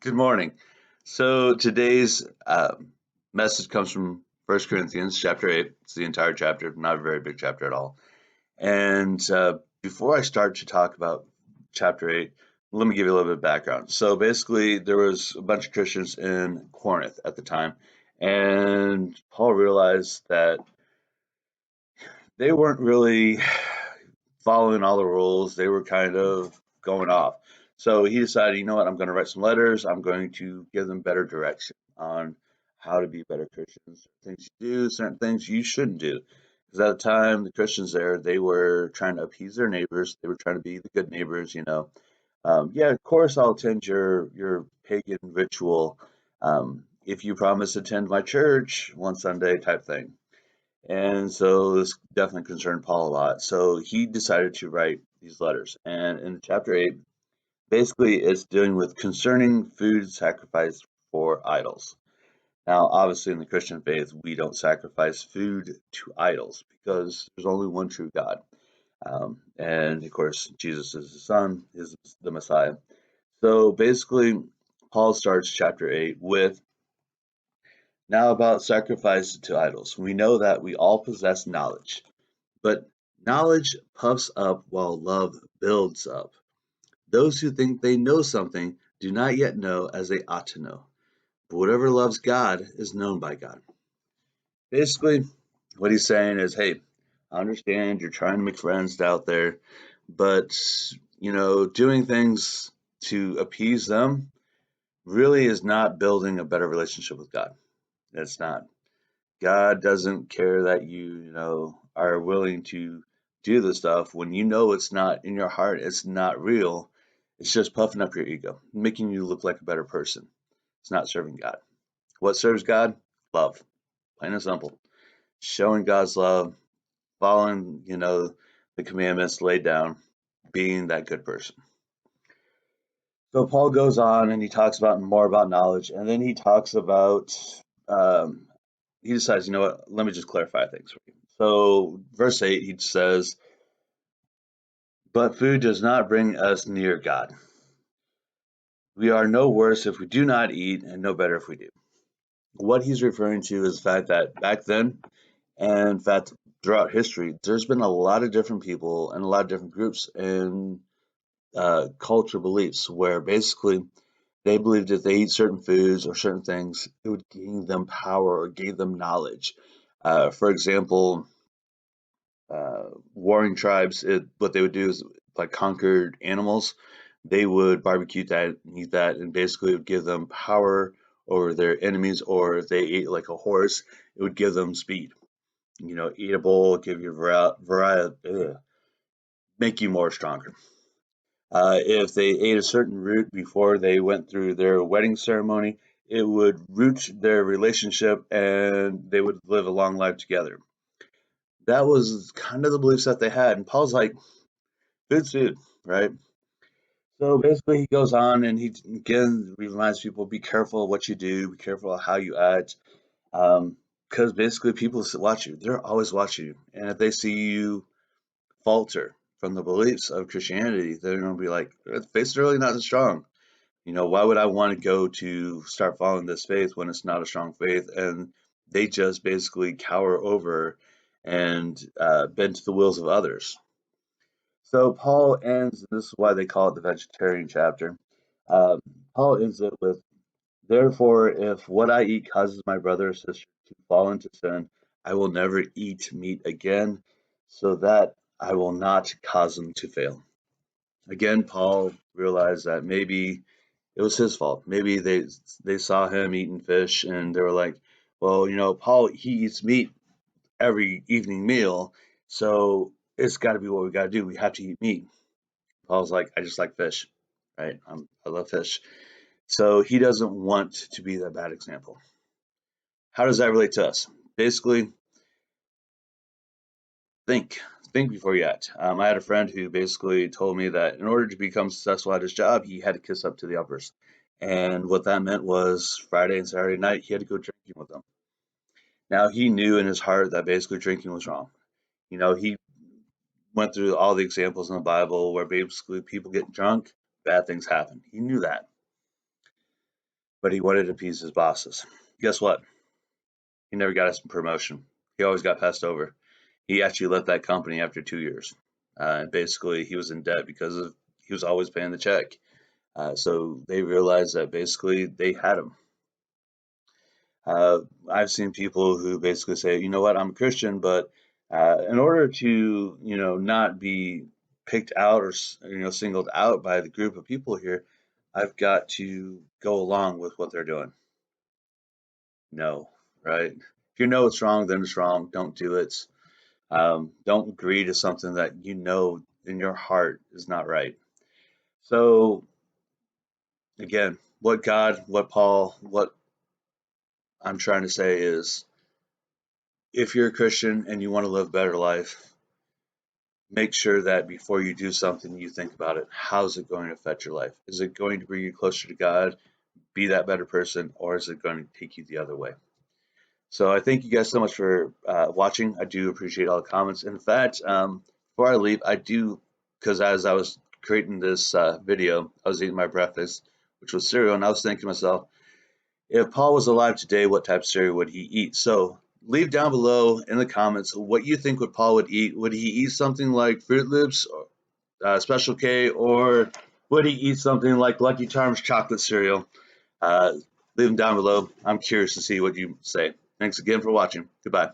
Good morning. So today's message comes from First Corinthians chapter 8. It's the entire chapter, not a very big chapter at all. And before I start to talk about chapter 8, let me give you a little bit of background. So basically, there was a bunch of Christians in Corinth at the time, and Paul realized that they weren't really following all the rules. They were kind of going off. So he decided, you know what, I'm going to write some letters. I'm going to give them better direction on how to be better Christians, certain things you do, certain things you shouldn't do. Because at the time, the Christians there, they were trying to appease their neighbors. They were trying to be the good neighbors. Yeah, of course, I'll attend your pagan ritual if you promise to attend my church one Sunday type thing. And so this definitely concerned Paul a lot. So he decided to write these letters. And in chapter 8, basically it's dealing with concerning food sacrificed for idols. Now, obviously, in the Christian faith, we don't sacrifice food to idols because there's only one true God. And of course, Jesus is the Son, is the Messiah. So basically, Paul starts chapter 8 with now about sacrifice to idols. We know that we all possess knowledge. But knowledge puffs up while love builds up. Those who think they know something do not yet know as they ought to know. But whatever loves God is known by God. Basically, what he's saying is, hey, I understand you're trying to make friends out there, but doing things to appease them really is not building a better relationship with God. It's not. God doesn't care that you are willing to do the stuff when you know it's not in your heart, it's not real. It's just puffing up your ego, making you look like a better person. It's not serving God. What serves God? Love. Plain and simple. Showing God's love, following the commandments laid down, being that good person. So Paul goes on and he talks about more about knowledge, and then he talks about um, he decides, you know what, let me just clarify things for you. So, verse 8, he says, but food does not bring us near God. We are no worse if we do not eat, and no better if we do. What he's referring to is the fact that back then, and in fact, throughout history, there's been a lot of different people and a lot of different groups and culture beliefs where basically they believed if they eat certain foods or certain things, it would gain them power or gain them knowledge. For example, warring tribes, what they would do is like conquered animals, they would barbecue that and eat that, and basically it would give them power over their enemies. Or if they ate like a horse, it would give them speed. Eatable, give you variety, make you more stronger. If they ate a certain root before they went through their wedding ceremony, it would root their relationship and they would live a long life together. That was kind of the beliefs that they had. And Paul's like, food's food, right? So basically, he goes on and he again reminds people, be careful of what you do, be careful of how you act, because basically people watch you. They're always watching you, and if they see you falter from the beliefs of Christianity, they're going to be like, "The faith's really not as strong. Why would I want to go to start following this faith when it's not a strong faith?" And they just basically cower over and bend to the wills of others. So Paul ends, this is why they call it the vegetarian chapter. Um, Paul ends it with, therefore, if what I eat causes my brother or sister to fall into sin, I will never eat meat again, so that I will not cause them to fail. Again, Paul realized that maybe it was his fault. Maybe they saw him eating fish and they were like, well, Paul, he eats meat every evening meal, so it's got to be what we got to do. We have to eat meat. Paul's like, I just like fish, right? I love fish. So he doesn't want to be that bad example. How does that relate to us? Basically, think. Think before you act. I had a friend who basically told me that in order to become successful at his job, he had to kiss up to the uppers. And what that meant was Friday and Saturday night, he had to go drinking with them. Now, he knew in his heart that basically drinking was wrong. He went through all the examples in the Bible where basically people get drunk, bad things happen. He knew that. but he wanted to appease his bosses. Guess what? He never got his promotion. He always got passed over. He actually left that company after 2 years. And basically, he was in debt because of he was always paying the check. So they realized that basically they had him. Uh, I've seen people who basically say, you know what, I'm a Christian, but in order to, not be picked out or, singled out by the group of people here, I've got to go along with what they're doing. No, right? If you know it's wrong, then it's wrong. Don't do it. Don't agree to something that you know in your heart is not right. So again, what Paul, what I'm trying to say is if you're a Christian and you want to live a better life, make sure that before you do something, you think about it. How's it going to affect your life? Is it going to bring you closer to God, be that better person, or is it going to take you the other way? So I thank you guys so much for watching. I do appreciate all the comments. In fact, before I leave, I do, because as I was creating this video, I was eating my breakfast, which was cereal, and I was thinking to myself, if Paul was alive today, what type of cereal would he eat? So leave down below in the comments what you think what Paul would eat. Would he eat something like Fruit Loops, or, Special K, or would he eat something like Lucky Charms chocolate cereal? Uh, leave them down below. I'm curious to see what you say. Thanks again for watching. Goodbye.